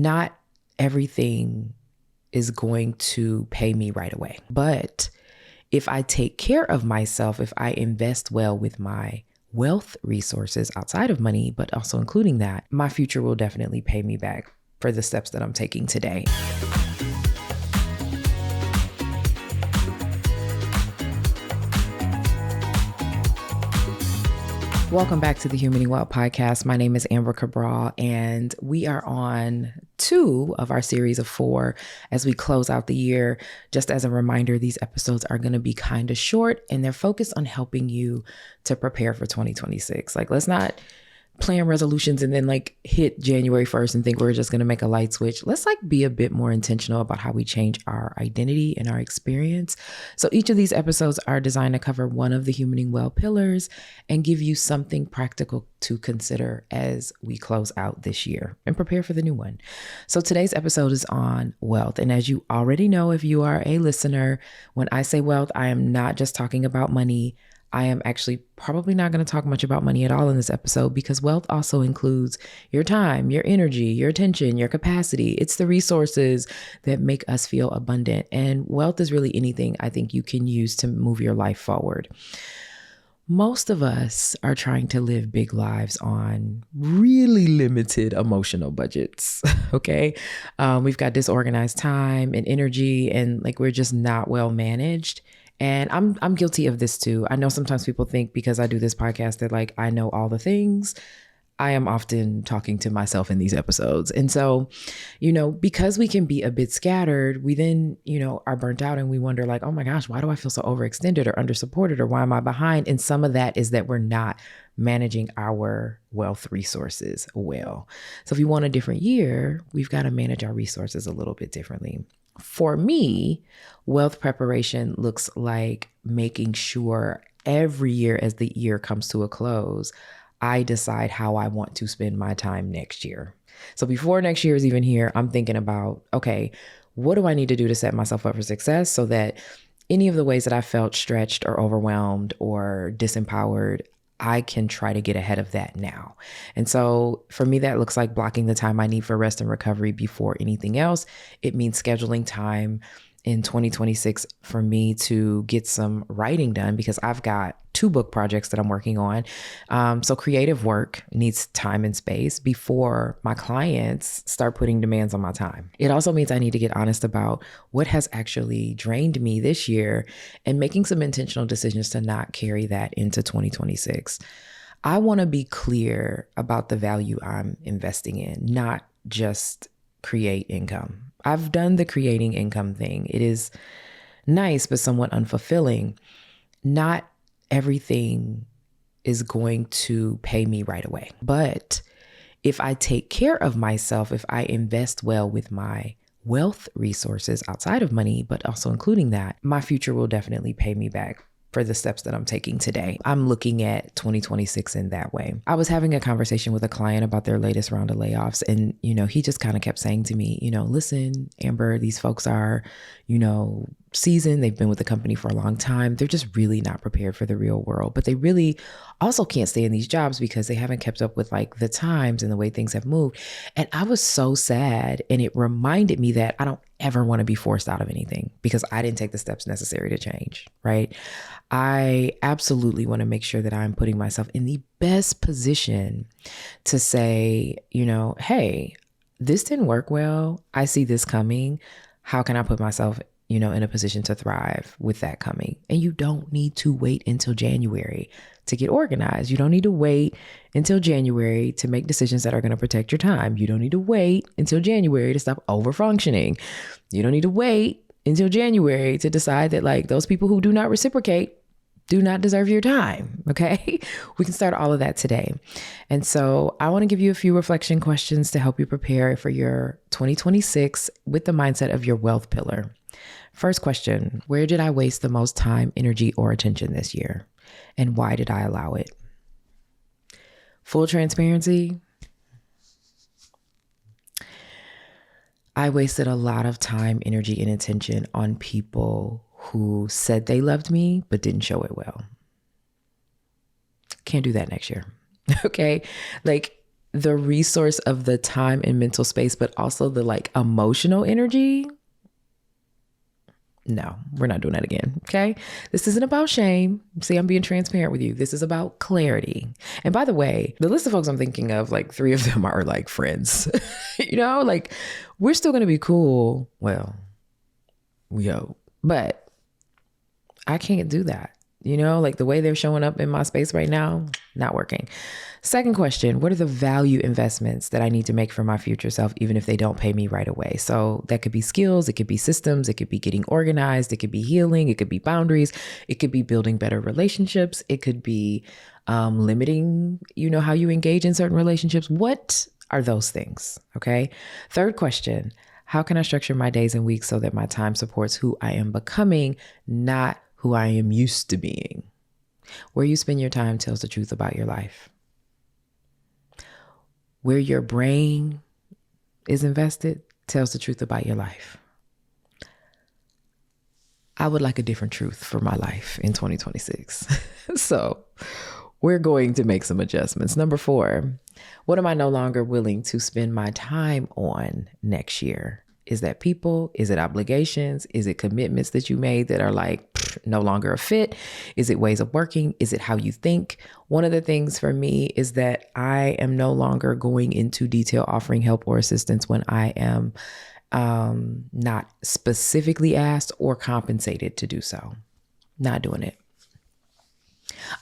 not everything is going to pay me right away. But if I take care of myself, if I invest well with my wealth resources outside of money, but also including that, my future will definitely pay me back for the steps that I'm taking today. Welcome back to the Humaning Well podcast. My name is Amber Cabral, and we are on 2 of our series of 4 as we close out the year. Just as a reminder, these episodes are going to be kind of short, and they're focused on helping you to prepare for 2026. Let's not plan resolutions and then hit January 1st and think we're just going to make a light switch. Let's be a bit more intentional about how we change our identity and our experience. So each of these episodes are designed to cover one of the Humaning Well pillars and give you something practical to consider as we close out this year and prepare for the new one. So today's episode is on wealth. And as you already know, if you are a listener, when I say wealth, I am not just talking about money. I am actually probably not going to talk much about money at all in this episode, because wealth also includes your time, your energy, your attention, your capacity. It's the resources that make us feel abundant. And wealth is really anything I think you can use to move your life forward. Most of us are trying to live big lives on really limited emotional budgets, okay? We've got disorganized time and energy, and we're just not well managed. And I'm guilty of this too. I know sometimes people think because I do this podcast that I know all the things. I am often talking to myself in these episodes. And so, because we can be a bit scattered, we then, are burnt out and we wonder oh my gosh, why do I feel so overextended or undersupported, or why am I behind? And some of that is that we're not managing our wealth resources well. So if you want a different year, we've got to manage our resources a little bit differently. For me, wealth preparation looks like making sure every year as the year comes to a close, I decide how I want to spend my time next year. So before next year is even here, I'm thinking about, okay, what do I need to do to set myself up for success so that any of the ways that I felt stretched or overwhelmed or disempowered, I can try to get ahead of that now. And so for me, that looks like blocking the time I need for rest and recovery before anything else. It means scheduling time in 2026 for me to get some writing done, because I've got 2 book projects that I'm working on. So creative work needs time and space before my clients start putting demands on my time. It also means I need to get honest about what has actually drained me this year and making some intentional decisions to not carry that into 2026. I want to be clear about the value I'm investing in, not just create income. I've done the creating income thing. It is nice, but somewhat unfulfilling. Not everything is going to pay me right away. But if I take care of myself, if I invest well with my wealth resources outside of money, but also including that, my future will definitely pay me back for the steps that I'm taking today. I'm looking at 2026 in that way. I was having a conversation with a client about their latest round of layoffs. And, he just kind of kept saying to me, listen, Amber, these folks are, seasoned. They've been with the company for a long time. They're just really not prepared for the real world, but they really also can't stay in these jobs because they haven't kept up with the times and the way things have moved. And I was so sad. And it reminded me that I don't ever want to be forced out of anything because I didn't take the steps necessary to change, right? I absolutely want to make sure that I'm putting myself in the best position to say, hey, this didn't work well. I see this coming. How can I put myself in a position to thrive with that coming? And you don't need to wait until January to get organized. You don't need to wait until January to make decisions that are going to protect your time. You don't need to wait until January to stop overfunctioning. You don't need to wait until January to decide that those people who do not reciprocate do not deserve your time. Okay. We can start all of that today. And so I want to give you a few reflection questions to help you prepare for your 2026 with the mindset of your wealth pillar. First question, where did I waste the most time, energy, or attention this year? And why did I allow it? Full transparency, I wasted a lot of time, energy, and attention on people who said they loved me, but didn't show it well. Can't do that next year. Okay. the resource of the time and mental space, but also the like emotional energy. No, we're not doing that again. Okay. This isn't about shame. See, I'm being transparent with you. This is about clarity. And by the way, the list of folks I'm thinking of, like 3 of them are like friends, like we're still going to be cool. Well, we hope, but I can't do that. Like the way they're showing up in my space right now, not working. Second question, what are the value investments that I need to make for my future self, even if they don't pay me right away? So that could be skills, it could be systems, it could be getting organized, it could be healing, it could be boundaries, it could be building better relationships, it could be limiting, how you engage in certain relationships. What are those things? Okay. Third question, how can I structure my days and weeks so that my time supports who I am becoming, not who I am used to being? Where you spend your time tells the truth about your life. Where your brain is invested tells the truth about your life. I would like a different truth for my life in 2026. So we're going to make some adjustments. Number 4, what am I no longer willing to spend my time on next year? Is that people? Is it obligations? Is it commitments that you made that are like no longer a fit? Is it ways of working? Is it how you think? One of the things for me is that I am no longer going into detail offering help or assistance when I am not specifically asked or compensated to do so. Not doing it.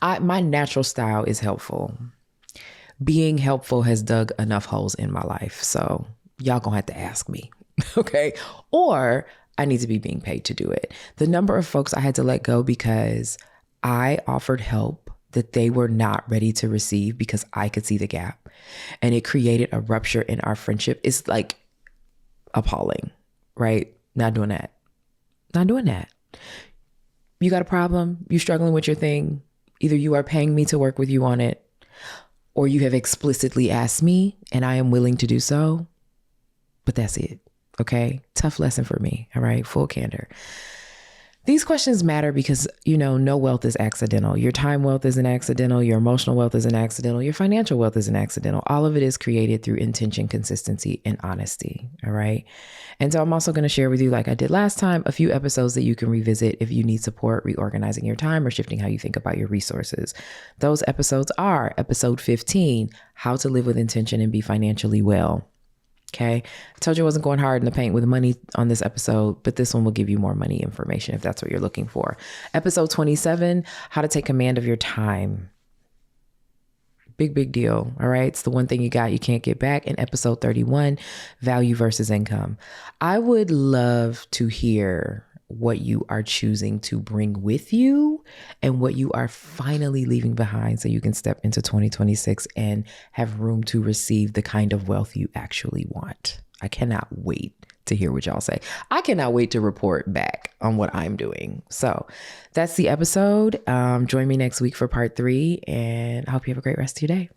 My natural style is helpful. Being helpful has dug enough holes in my life. So y'all gonna have to ask me. Okay. Or I need to be being paid to do it. The number of folks I had to let go because I offered help that they were not ready to receive because I could see the gap, and it created a rupture in our friendship is like appalling, right? Not doing that. Not doing that. You got a problem? You struggling with your thing? Either you are paying me to work with you on it, or you have explicitly asked me and I am willing to do so. But that's it. Okay. Tough lesson for me. All right. Full candor. These questions matter because, no wealth is accidental. Your time wealth isn't accidental. Your emotional wealth isn't accidental. Your financial wealth isn't accidental. All of it is created through intention, consistency, and honesty. All right. And so I'm also going to share with you, like I did last time, a few episodes that you can revisit if you need support reorganizing your time or shifting how you think about your resources. Those episodes are episode 15, How to Live with Intention and Be Financially Well. Okay. I told you I wasn't going hard in the paint with money on this episode, but this one will give you more money information if that's what you're looking for. Episode 27, How to Take Command of Your Time. Big deal. All right. It's the one thing you can't get back. In episode 31, Value versus Income. I would love to hear what you are choosing to bring with you and what you are finally leaving behind so you can step into 2026 and have room to receive the kind of wealth you actually want. I cannot wait to hear what y'all say. I cannot wait to report back on what I'm doing. So that's the episode. Join me next week for part 3, and I hope you have a great rest of your day.